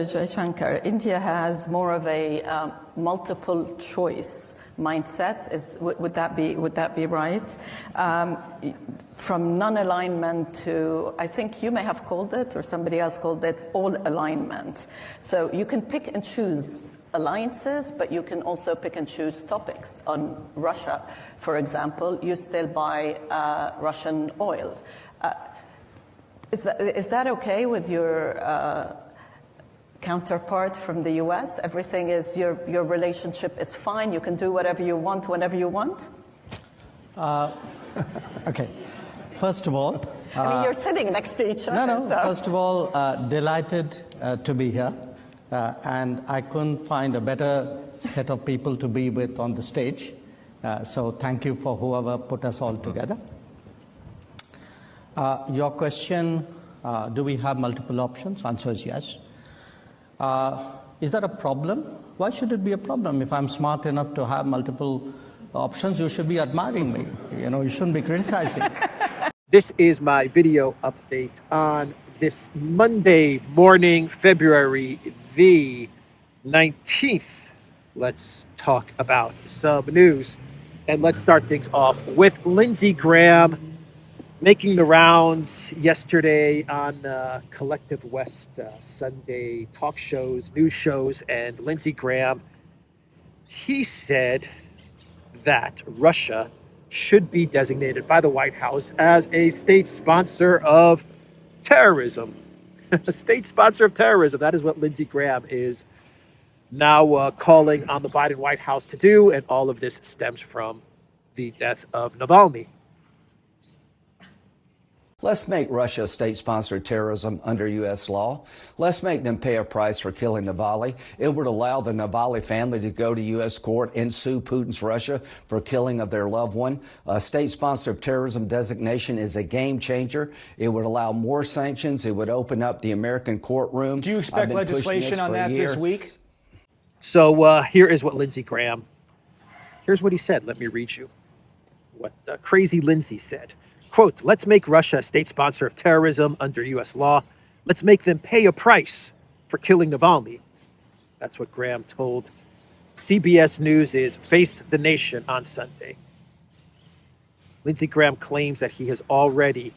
Shankar, India has more of a multiple choice mindset. Would that be right? From non-alignment to, I think you may have called it, or somebody else called it, all alignment. So you can pick and choose alliances, but you can also pick and choose topics. On Russia, for example, you still buy Russian oil. Is that okay with your counterpart from the US? Everything is, your relationship is fine, you can do whatever you want, whenever you want? Okay. First of all... I mean, you're sitting next to each other. No. So. First of all, delighted to be here. And I couldn't find a better set of people to be with on the stage. So thank you for whoever put us all together. Your question, do we have multiple options? Answer is yes. Is that a problem? Why should it be a problem? If I'm smart enough to have multiple options, you should be admiring me. You shouldn't be criticizing. This is my video update on this Monday morning, February the 19th. Let's talk about some news. And let's start things off with Lindsey Graham making the rounds yesterday on Collective West Sunday talk shows, news shows, and Lindsey Graham, he said that Russia should be designated by the White House as a state sponsor of terrorism. A state sponsor of terrorism. That is what Lindsey Graham is now calling on the Biden White House to do, and all of this stems from the death of Navalny. Let's make Russia a state sponsor of terrorism under U.S. law. Let's make them pay a price for killing Navalny. It would allow the Navalny family to go to U.S. court and sue Putin's Russia for killing of their loved one. A state sponsor of terrorism designation is a game changer. It would allow more sanctions. It would open up the American courtroom. Do you expect legislation on that this week? So here is what Lindsey Graham, here's what he said. Let me read you what crazy Lindsey said. Quote, let's make Russia a state sponsor of terrorism under U.S. law. Let's make them pay a price for killing Navalny. That's what Graham told CBS News' Face the Nation on Sunday. Lindsey Graham claims that he has already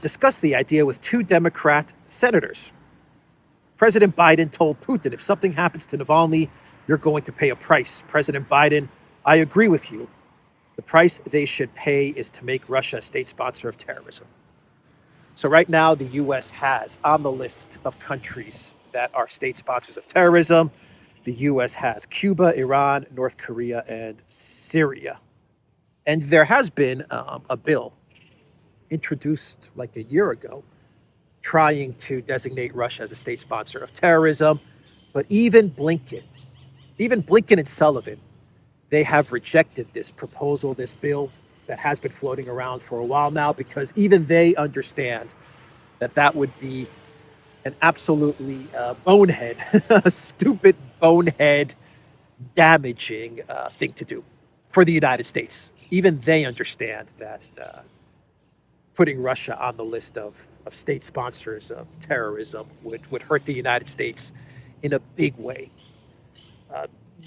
discussed the idea with two Democrat senators. President Biden told Putin, if something happens to Navalny, you're going to pay a price. President Biden, I agree with you. The price they should pay is to make Russia a state sponsor of terrorism. So right now, the U.S. has on the list of countries that are state sponsors of terrorism, the U.S. has Cuba, Iran, North Korea, and Syria. And there has been a bill introduced like a year ago trying to designate Russia as a state sponsor of terrorism. But even Blinken and Sullivan, they have rejected this proposal, this bill that has been floating around for a while now, because even they understand that that would be an absolutely bonehead, a stupid bonehead, damaging thing to do for the United States. Even they understand that putting Russia on the list of state sponsors of terrorism would hurt the United States in a big way.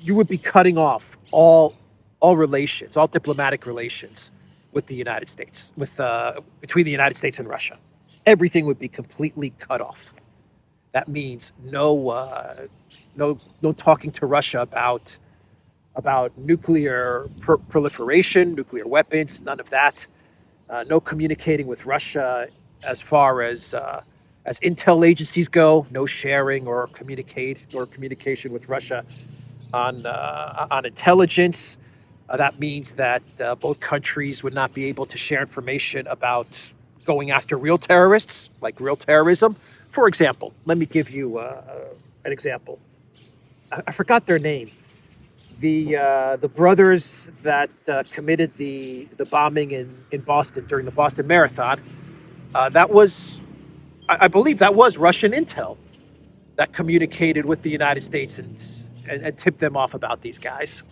You would be cutting off all relations, all diplomatic relations with the United States, between the United States and Russia. Everything would be completely cut off. That means no talking to Russia about nuclear proliferation, nuclear weapons, none of that. No communicating with Russia as far as intel agencies go. No sharing or communication with Russia on intelligence. That means that both countries would not be able to share information about going after real terrorists, like real terrorism. For example, let me give you an example. I forgot their name. The brothers that committed the bombing in Boston during the Boston Marathon, I believe that was Russian intel that communicated with the United States and tipped them off about these guys.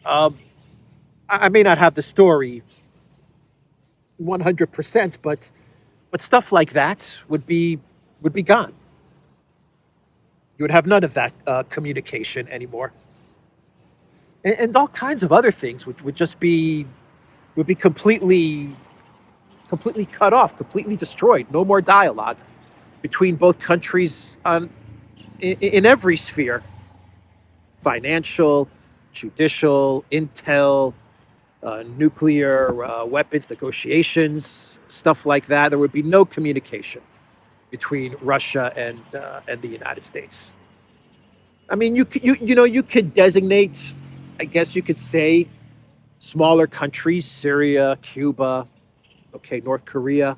I may not have the story 100%, but stuff like that would be gone. You would have none of that communication anymore. And all kinds of other things would just be completely cut off, completely destroyed. No more dialogue between both countries in every sphere: financial, judicial, intel, nuclear weapons negotiations, stuff like that. There would be no communication between Russia and the United States. I mean, you could designate, I guess you could say, smaller countries: Syria, Cuba, okay, North Korea.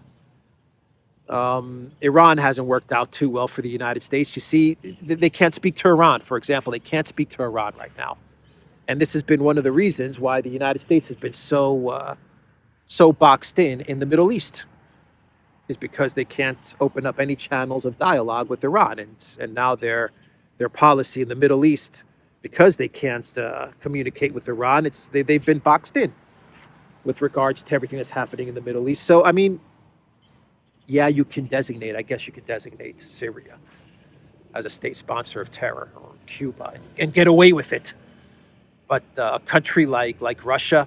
Iran hasn't worked out too well for the United States. You see, they can't speak to Iran, for example. They can't speak to Iran right now. And this has been one of the reasons why the United States has been so boxed in the Middle East, is because they can't open up any channels of dialogue with Iran. And now their policy in the Middle East, because they can't communicate with Iran, they've been boxed in with regards to everything that's happening in the Middle East. So, I mean, yeah, I guess you could designate Syria as a state sponsor of terror, or Cuba, and get away with it. But a country like Russia,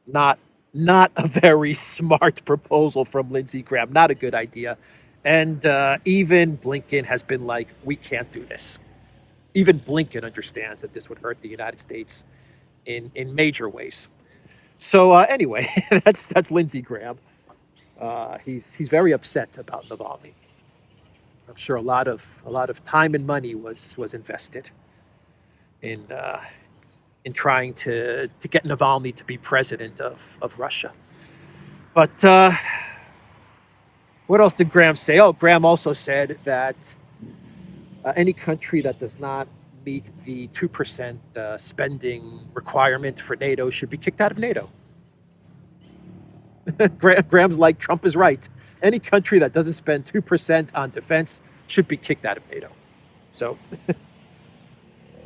not a very smart proposal from Lindsey Graham. Not a good idea. And even Blinken has been like, we can't do this. Even Blinken understands that this would hurt the United States in major ways. So anyway, that's Lindsey Graham. He's very upset about Navalny. I'm sure a lot of time and money was invested in trying to get Navalny to be president of Russia. But what else did Graham say? Oh, Graham also said that any country that does not meet the 2% spending requirement for NATO should be kicked out of NATO. Graham's like, Trump is right. Any country that doesn't spend 2% on defense should be kicked out of NATO. So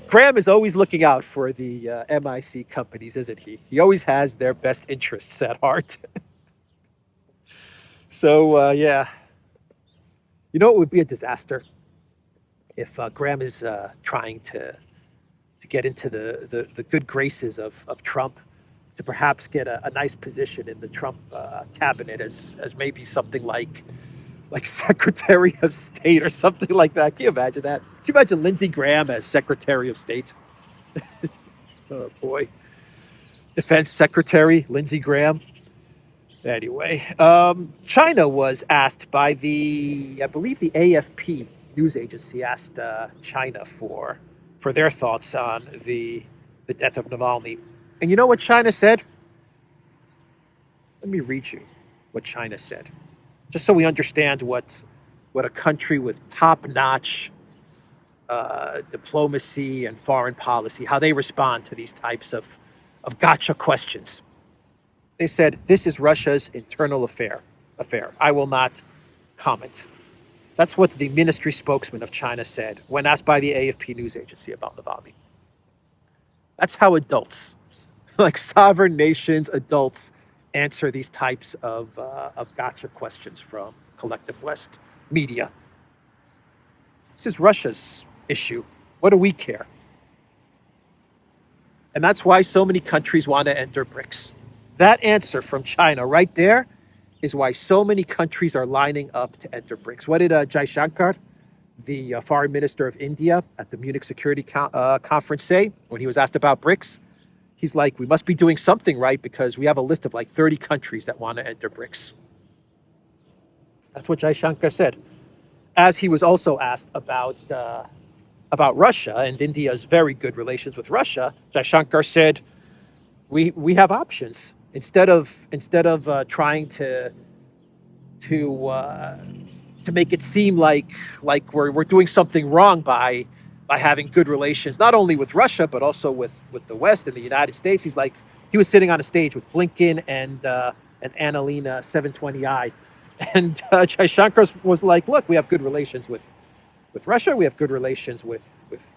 Graham is always looking out for the MIC companies, isn't he? He always has their best interests at heart. So, yeah. You know, it would be a disaster if Graham is trying to get into the good graces of Trump, to perhaps get a nice position in the Trump cabinet as maybe something like Secretary of State or something like that. Can you imagine that? Can you imagine Lindsey Graham as Secretary of State? Oh, boy. Defense Secretary, Lindsey Graham. Anyway, China was asked by I believe the AFP news agency asked China for their thoughts on the death of Navalny. And you know what China said? Let me read you what China said, just so we understand what a country with top-notch diplomacy and foreign policy, how they respond to these types of gotcha questions. They said, this is Russia's internal affair. I will not comment. That's what the ministry spokesman of China said when asked by the AFP news agency about Navalny. That's how adults, like sovereign nations, adults, answer these types of gotcha questions from collective West media. This is Russia's issue. What do we care? And that's why so many countries want to enter BRICS. That answer from China right there is why so many countries are lining up to enter BRICS. What did Jaishankar, the foreign minister of India at the Munich Security Conference, say when he was asked about BRICS? He's like, we must be doing something right because we have a list of like 30 countries that want to enter BRICS. That's what Jaishankar said. As he was also asked about Russia and India's very good relations with Russia, Jaishankar said, we have options. Instead of trying to make it seem like we're doing something wrong by having good relations, not only with Russia, but also with the West and the United States. He's like, he was sitting on a stage with Blinken and Annalena 720i. And Jaishankar was like, look, we have good relations with Russia. We have good relations with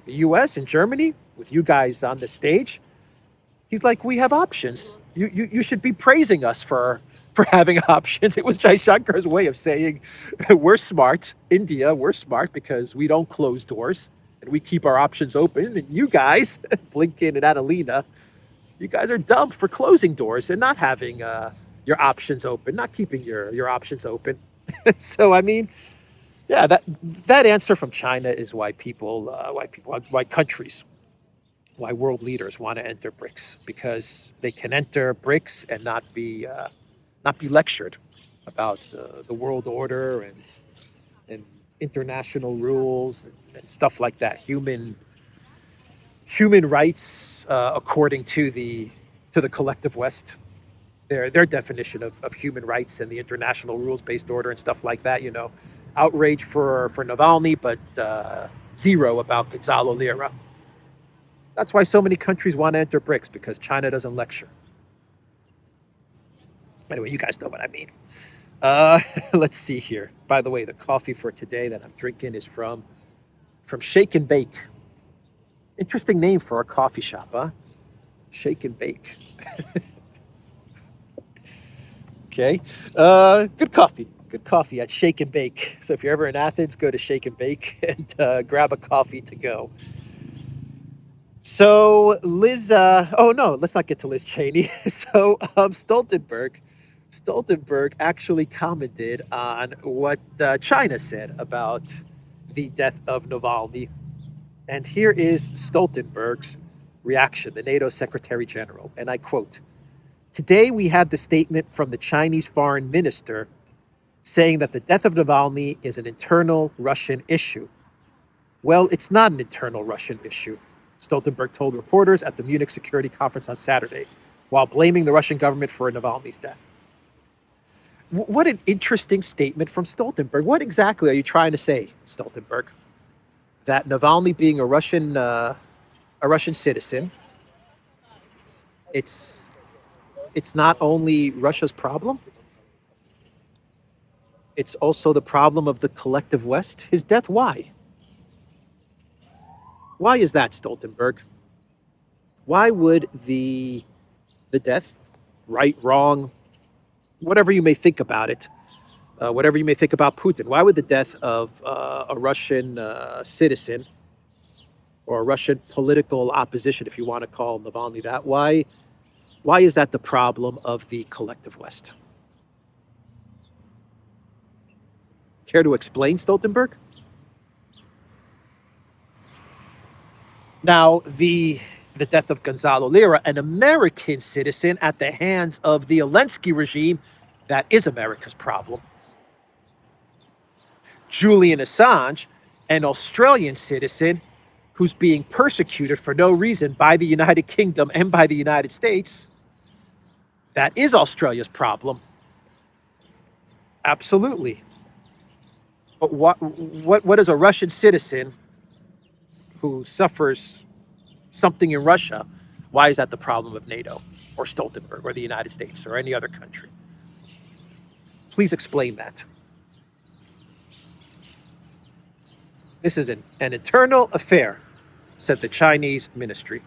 the US and Germany, with you guys on the stage. He's like, we have options. You should be praising us for having options. It was Jaishankar's way of saying we're smart. India, we're smart because we don't close doors and we keep our options open. And you guys, Blinken and Adelina, you guys are dumb for closing doors and not having your options open, not keeping your options open. So I mean, yeah, that answer from China is why countries, why world leaders want to enter BRICS, because they can enter BRICS and not be lectured about the world order and international rules and stuff like that. Human rights, according to the collective West, their definition of human rights and the international rules-based order and stuff like that. Outrage for Navalny, but zero about Gonzalo Lira. That's why so many countries want to enter BRICS, because China doesn't lecture. Anyway, you guys know what I mean. Let's see here. By the way, the coffee for today that I'm drinking is from Shake and Bake. Interesting name for a coffee shop, huh? Shake and Bake. Okay. Good coffee at Shake and Bake. So if you're ever in Athens, go to Shake and Bake and grab a coffee to go. So Liz, oh no, let's not get to Liz Cheney. So Stoltenberg actually commented on what China said about the death of Navalny. And here is Stoltenberg's reaction, the NATO Secretary General. And I quote, "Today we had the statement from the Chinese foreign minister saying that the death of Navalny is an internal Russian issue. Well, it's not an internal Russian issue," Stoltenberg told reporters at the Munich Security Conference on Saturday, while blaming the Russian government for Navalny's death. What an interesting statement from Stoltenberg. What exactly are you trying to say, Stoltenberg? That Navalny being a Russian citizen, it's not only Russia's problem, it's also the problem of the collective West. His death, why? Why is that, Stoltenberg? Why would the death, right, wrong, whatever you may think about it, whatever you may think about Putin, why would the death of a Russian citizen or a Russian political opposition, if you want to call Navalny that, why is that the problem of the collective West? Care to explain, Stoltenberg? Now, the death of Gonzalo Lira, an American citizen at the hands of the Zelensky regime, that is America's problem. Julian Assange, an Australian citizen who's being persecuted for no reason by the United Kingdom and by the United States, that is Australia's problem. Absolutely. But what is a Russian citizen who suffers something in Russia, why is that the problem of NATO or Stoltenberg or the United States or any other country? Please explain that. This is an internal affair, said the Chinese ministry.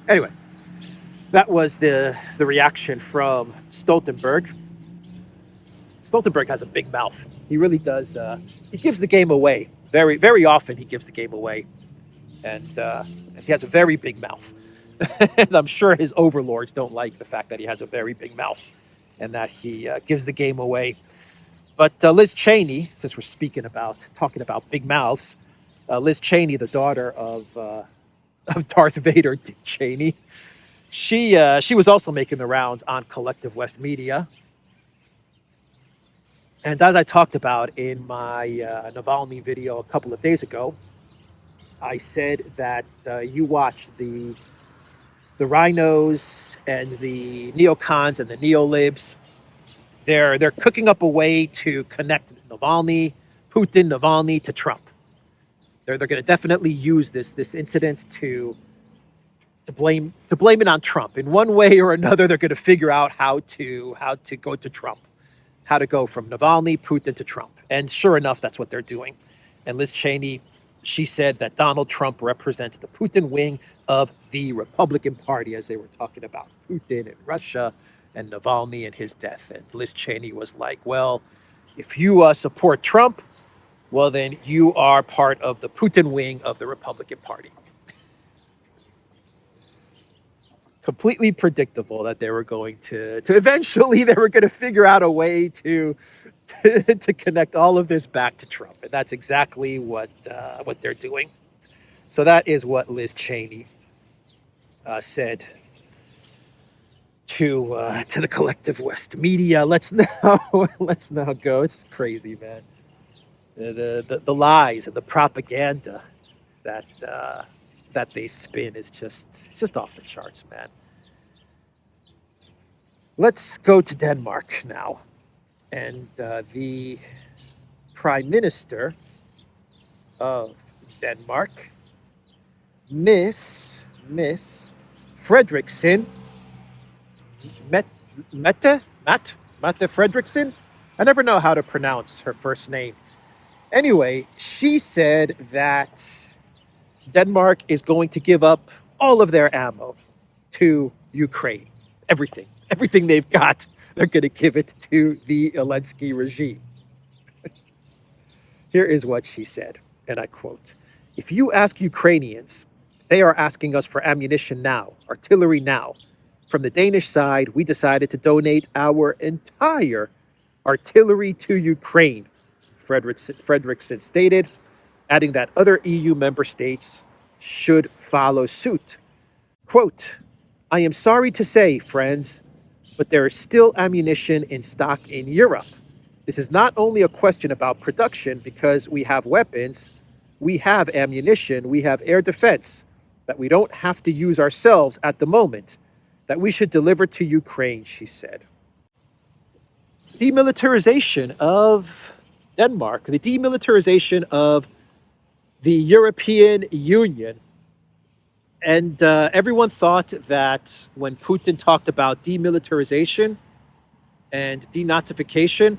Anyway, that was the reaction from Stoltenberg. Stoltenberg has a big mouth. He really does. He gives the game away. Very, very often he gives the game away. And he has a very big mouth. And I'm sure his overlords don't like the fact that he has a very big mouth and that he gives the game away. But Liz Cheney, since we're talking about big mouths, Liz Cheney, the daughter of Darth Vader, Dick Cheney, she was also making the rounds on collective West media. And as I talked about in my Navalny video a couple of days ago, I said that you watch the rhinos and the neocons and the neolibs. They're cooking up a way to connect Navalny to Trump. They're going to definitely use this incident to blame it on Trump. In one way or another, they're going to figure out how to go to Trump, how to go from Navalny, Putin to Trump. And sure enough, that's what they're doing. And Liz Cheney She said that Donald Trump represents the Putin wing of the Republican Party, as they were talking about Putin and Russia and Navalny and his death. And Liz Cheney was like, well, if you support Trump, well, then you are part of the Putin wing of the Republican Party. Completely predictable that they were going to eventually they were going to figure out a way to connect all of this back to Trump, and that's exactly what they're doing. So that is what Liz Cheney said to the collective West media. Let's now go. It's crazy, man. The lies and the propaganda that they spin is just off the charts, man. Let's go to Denmark now, and the Prime Minister of Denmark, Miss Frederiksen, Mette Frederiksen. I never know how to pronounce her first name. Anyway, she said that Denmark is going to give up all of their ammo to Ukraine. Everything they've got, they're going to give it to the Zelensky regime. Here is what she said, and I quote, "If you ask Ukrainians, they are asking us for ammunition now, artillery now. From the Danish side, we decided to donate our entire artillery to Ukraine," Frederiksen stated, adding that other EU member states should follow suit. Quote, "I am sorry to say, friends, but there is still ammunition in stock in Europe. This is not only a question about production because we have weapons, we have ammunition, we have air defense that we don't have to use ourselves at the moment, that we should deliver to Ukraine," she said. Demilitarization of Denmark, the demilitarization of the European Union. And everyone thought that when Putin talked about demilitarization and denazification,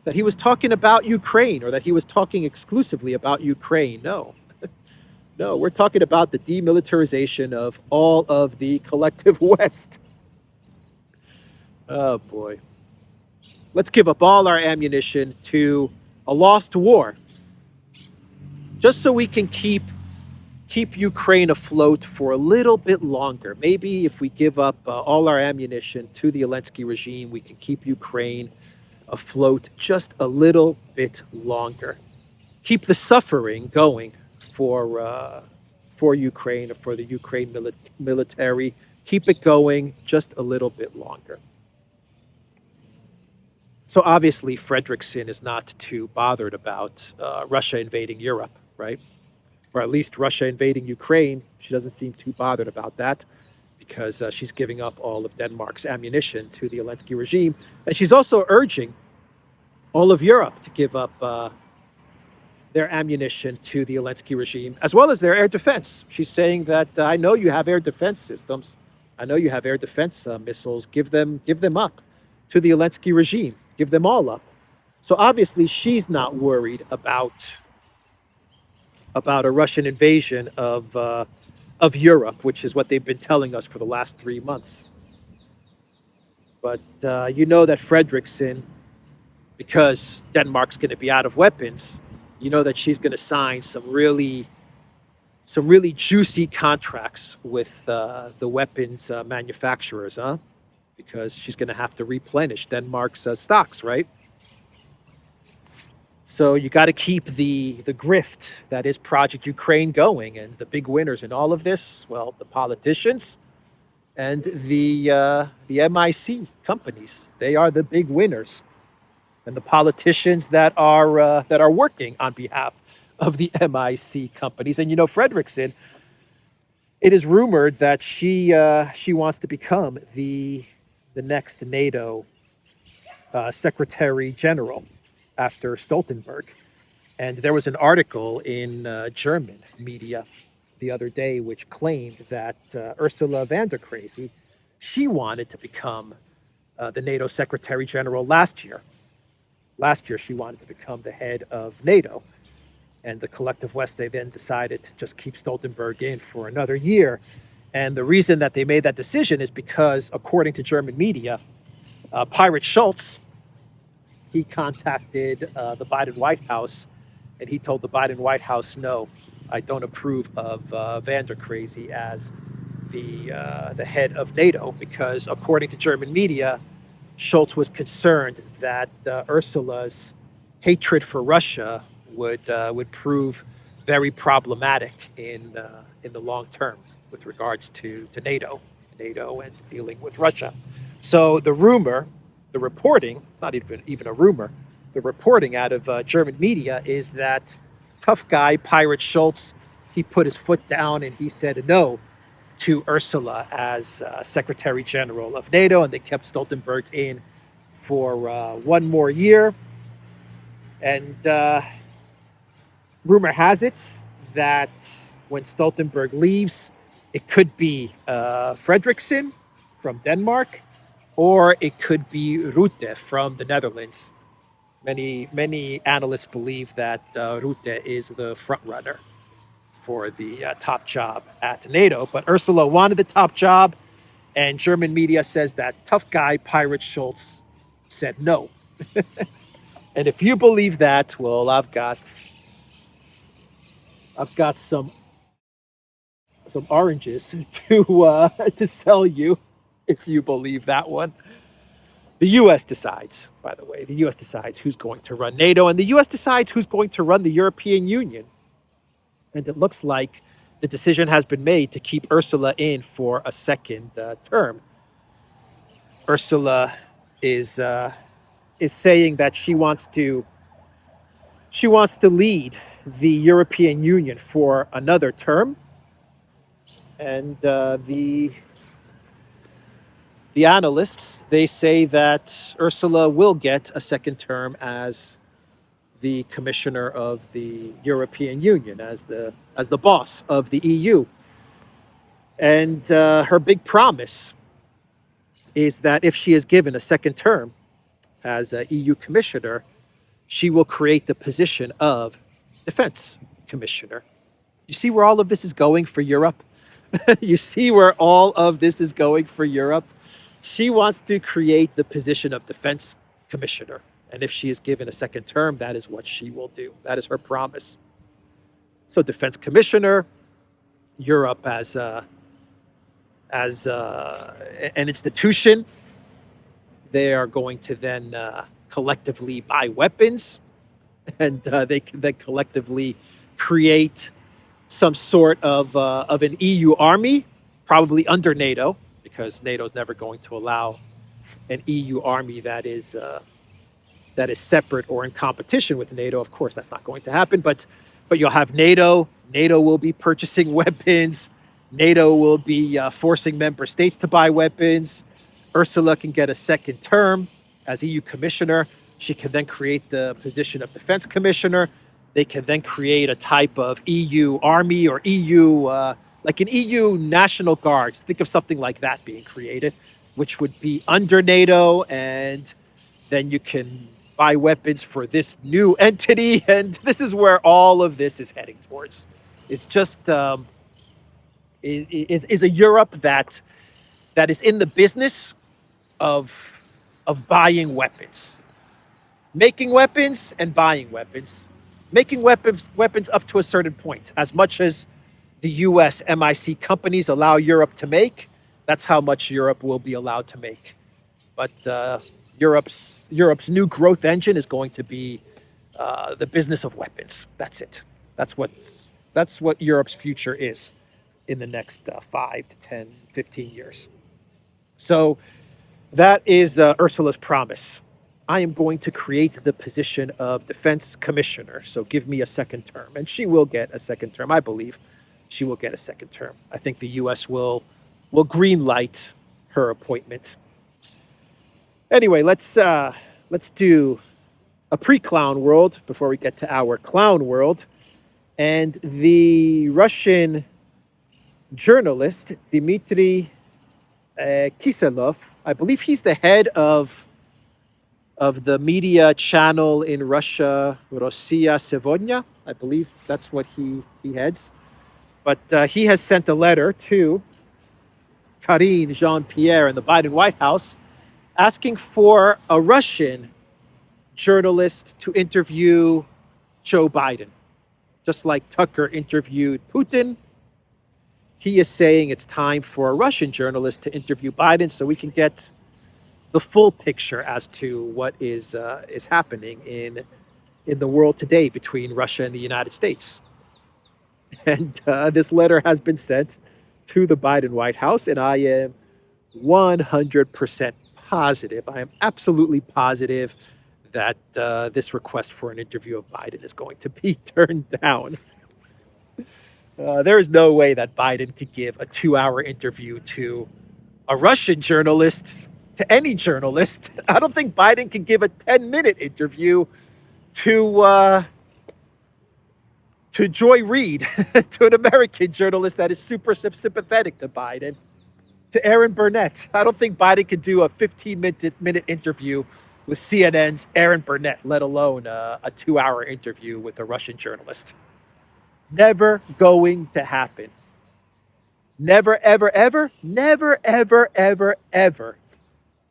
that he was talking about Ukraine or that he was talking exclusively about Ukraine. No, we're talking about the demilitarization of all of the collective West. Oh boy. Let's give up all our ammunition to a lost war, just so we can keep Ukraine afloat for a little bit longer. Maybe if we give up all our ammunition to the Zelensky regime, we can keep Ukraine afloat just a little bit longer. Keep the suffering going for Ukraine, or for the Ukraine military. Keep it going just a little bit longer. So obviously, Frederiksen is not too bothered about Russia invading Europe, right? Or at least Russia invading Ukraine. She doesn't seem too bothered about that because she's giving up all of Denmark's ammunition to the Zelensky regime. And she's also urging all of Europe to give up their ammunition to the Zelensky regime, as well as their air defense. She's saying that, I know you have air defense systems. I know you have air defense missiles. Give them up to the Zelensky regime. Give them all up. So obviously she's not worried about a Russian invasion of Europe, which is what they've been telling us for the last 3 months. But you know that Frederiksen, because Denmark's going to be out of weapons, you know that she's going to sign some really juicy contracts with the weapons manufacturers, huh? Because she's going to have to replenish Denmark's stocks, right? So you got to keep the grift that is Project Ukraine going, and the big winners in all of this, well, the politicians and the MIC companies. They are the big winners, and the politicians that are working on behalf of the MIC companies. And you know, Frederiksen, it is rumored that she wants to become the next NATO Secretary General after Stoltenberg. And there was an article in German media the other day which claimed that Ursula von der Crazy, she wanted to become the NATO Secretary General last year. Last year, she wanted to become the head of NATO. And the collective West, they then decided to just keep Stoltenberg in for another year. And the reason that they made that decision is because, according to German media, Pirate Schultz, he contacted the Biden White House, and he told the Biden White House, no, I don't approve of Van der Crazy as the head of NATO, because according to German media, Schultz was concerned that Ursula's hatred for Russia would prove very problematic in the long term with regards to NATO and dealing with Russia. So the reporting, it's not even a rumor, the reporting out of German media is that tough guy, Pirate Schultz, he put his foot down and he said no to Ursula as Secretary General of NATO, and they kept Stoltenberg in for one more year. And rumor has it that when Stoltenberg leaves, it could be Frederiksen from Denmark, or it could be Rutte from the Netherlands. Many analysts believe that Rutte is the front runner for the top job at NATO, but Ursula wanted the top job, and German media says that tough guy Pirate Schultz said no. And if you believe that, well, I've got some oranges to sell you if you believe that one. The U.S. decides, by the way, the U.S. decides who's going to run NATO, and the U.S. decides who's going to run the European Union. And it looks like the decision has been made to keep Ursula in for a second term. Ursula is saying that she wants to lead the European Union for another term, and the analysts, they say that Ursula will get a second term as the commissioner of the European Union, as the boss of the EU. And her big promise is that if she is given a second term as an EU commissioner, she will create the position of defense commissioner. You see where all of this is going for Europe? You see where all of this is going for Europe? She wants to create the position of defense commissioner. And if she is given a second term, that is what she will do. That is her promise. So defense commissioner, Europe as an institution, they are going to then collectively buy weapons, and they can then collectively create some sort of an EU army, probably under NATO, because NATO is never going to allow an EU army that is separate or in competition with NATO. Of course, that's not going to happen. But you'll have NATO. NATO will be purchasing weapons. NATO will be forcing member states to buy weapons. Ursula can get a second term as EU commissioner. She can then create the position of defense commissioner. They can then create a type of EU army or EU, like an EU National Guards. Think of something like that being created, which would be under NATO, and then you can buy weapons for this new entity. And this is where all of this is heading towards. It's just is a Europe that is in the business of buying weapons, making weapons and buying weapons, making weapons up to a certain point. As much as the U.S. MIC companies allow Europe to make, that's how much Europe will be allowed to make. But Europe's new growth engine is going to be the business of weapons. That's it. That's what Europe's future is in the next 5 to 10, 15 years. So that is Ursula's promise. I am going to create the position of defense commissioner. So give me a second term. And she will get a second term. I believe she will get a second term. I think the U.S. will green light her appointment. Anyway, let's do a pre-clown world before we get to our clown world. And the Russian journalist, Dmitry Kiselov, I believe he's the head of of the media channel in Russia, Rossiya Sevodnya. I believe that's what he heads. But he has sent a letter to Karine Jean-Pierre in the Biden White House asking for a Russian journalist to interview Joe Biden. Just like Tucker interviewed Putin, he is saying it's time for a Russian journalist to interview Biden so we can get the full picture as to what is happening in the world today between Russia and the United States. And this letter has been sent to the Biden White House, and I am 100% positive. I am absolutely positive that this request for an interview of Biden is going to be turned down. There is no way that Biden could give a 2-hour interview to a Russian journalist, to any journalist. I don't think Biden can give a 10-minute interview to Joy Reid, to an American journalist that is super sympathetic to Biden, to Aaron Burnett. I don't think Biden could do a 15-minute interview with CNN's Aaron Burnett, let alone a 2-hour interview with a Russian journalist. Never going to happen. Never, ever, ever, never, ever, ever, ever.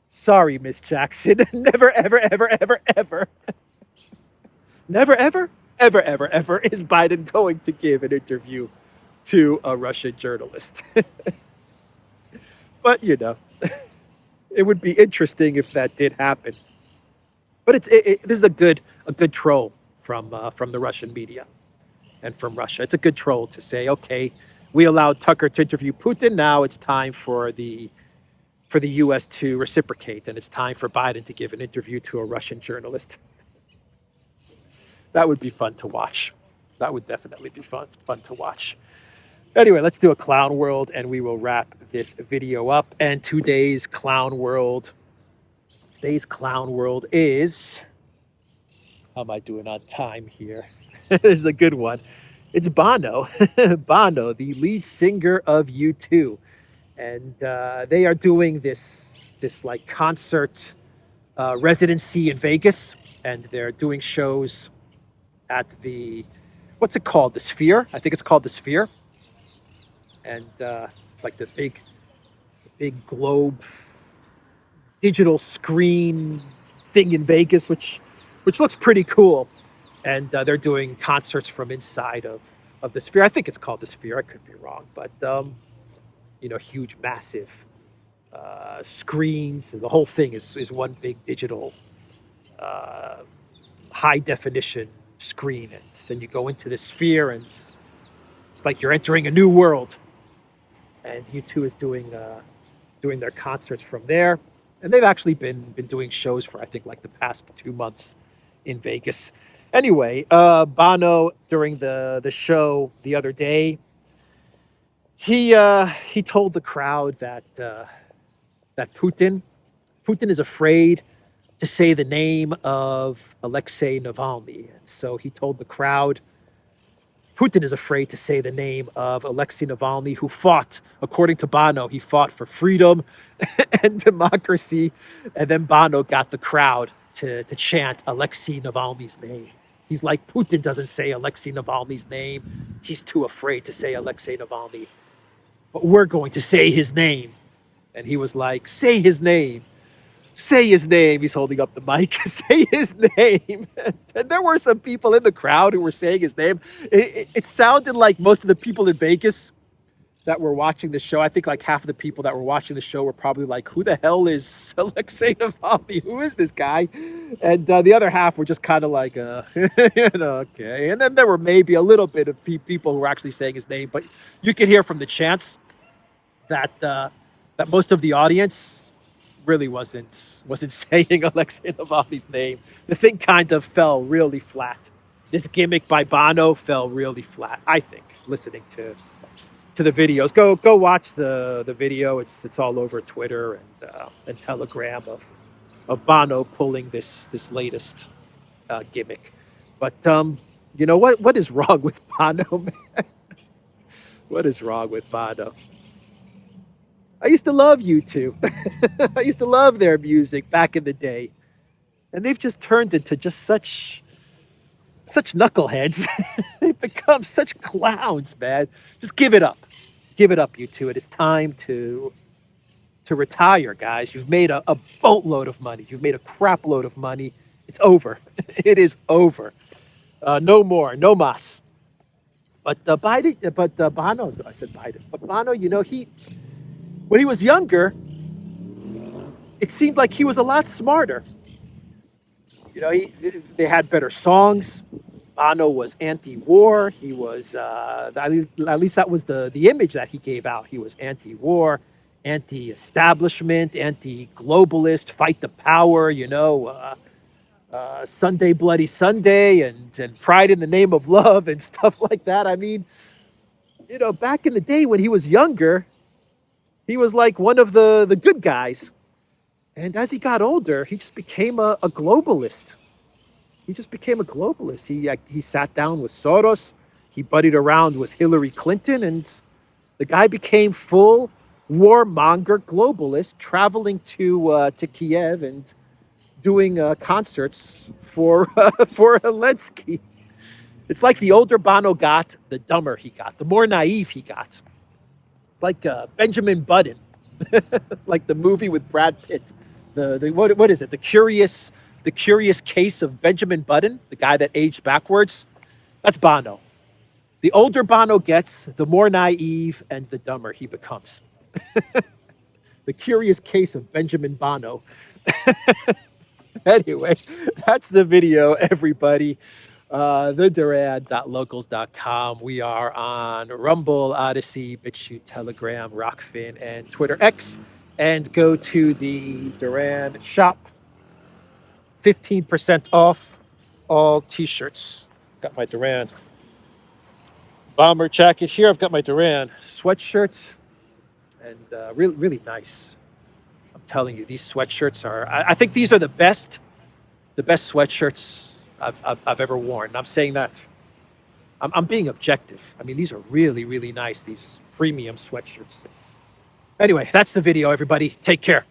Sorry, Miss Jackson. Never, ever, ever, ever, ever. Never, ever, ever, ever, ever is Biden going to give an interview to a Russian journalist. But, you know, it would be interesting if that did happen. But this is a good troll from the Russian media and from Russia. It's a good troll to say, okay, we allowed Tucker to interview Putin. Now it's time for the U.S. to reciprocate, and it's time for Biden to give an interview to a Russian journalist. That would be fun to watch. That would definitely be fun to watch. Anyway, let's do a clown world, and we will wrap this video up. And today's clown world is, how am I doing on time here? This is a good one. It's Bono, Bono, the lead singer of U2. And they are doing this like concert residency in Vegas, and they're doing shows at the, what's it called? The Sphere? I think it's called the Sphere. And it's like the big globe digital screen thing in Vegas, which looks pretty cool. And they're doing concerts from inside of the Sphere. I think it's called the Sphere. I could be wrong, but huge, massive screens. The whole thing is one big digital, high definition screen. And you go into the Sphere, and it's like you're entering a new world. And U2 is doing their concerts from there. And they've actually been doing shows for, I think, like the past 2 months in Vegas. Anyway, Bono, during the show the other day, he told the crowd that Putin is afraid to say the name of Alexei Navalny. And so he told the crowd, Putin is afraid to say the name of Alexei Navalny, who fought, according to Bono, he fought for freedom and democracy. And then Bono got the crowd to chant Alexei Navalny's name. He's like, Putin doesn't say Alexei Navalny's name. He's too afraid to say Alexei Navalny. But we're going to say his name. And he was like, say his name. Say his name. He's holding up the mic. Say his name. And there were some people in the crowd who were saying his name. It sounded like most of the people in Vegas that were watching the show, I think like half of the people that were watching the show were probably like, who the hell is Alexei Navalny? Who is this guy? And the other half were just kind of like, okay. And then there were maybe a little bit of people who were actually saying his name. But you could hear from the chants that most of the audience really wasn't saying Alexei Navalny's name. The thing kind of fell really flat. This gimmick by Bono fell really flat, I think, listening to the videos. Go watch the video. It's all over Twitter and Telegram of Bono pulling this latest gimmick. But you know what is wrong with Bono, man? What is wrong with Bono? I used to love U2. I used to love their music back in the day. And they've just turned into just such knuckleheads. They've become such clowns, man. Just give it up. Give it up, you two. It is time to retire, guys. You've made a boatload of money. You've made a crap load of money. It's over. It is over. No more. No mas. But Bono, I said Biden. But Bono, when he was younger, it seemed like he was a lot smarter. They had better songs. Bono was anti-war. He was, at least that was the image that he gave out. He was anti-war, anti-establishment, anti-globalist, fight the power, Sunday Bloody Sunday and Pride in the Name of Love and stuff like that. I mean, back in the day when he was younger, he was like one of the good guys. And as he got older, he just became a globalist. He just became a globalist. He sat down with Soros. He buddied around with Hillary Clinton, and the guy became full warmonger globalist, traveling to Kiev and doing concerts for Zelensky. It's like the older Bono got, the dumber he got, the more naive he got. It's like Benjamin Button, like the movie with Brad Pitt. What is it? The Curious Case of Benjamin Button, the guy that aged backwards. That's Bono. The older Bono gets, the more naive and the dumber he becomes. The Curious Case of Benjamin Bono. Anyway, that's the video, everybody. The Duran.locals.com. We are on Rumble, ODYSEE, BitChute, Telegram, Rockfin, and Twitter X. And go to the Duran shop. 15% off all t-shirts. Got my Duran bomber jacket here. I've got my Duran sweatshirt. And really, really nice. I'm telling you, these sweatshirts are, I think these are the best sweatshirts I've ever worn. And I'm saying that, I'm being objective. I mean, these are really, really nice, these premium sweatshirts. Anyway, that's the video, everybody. Take care.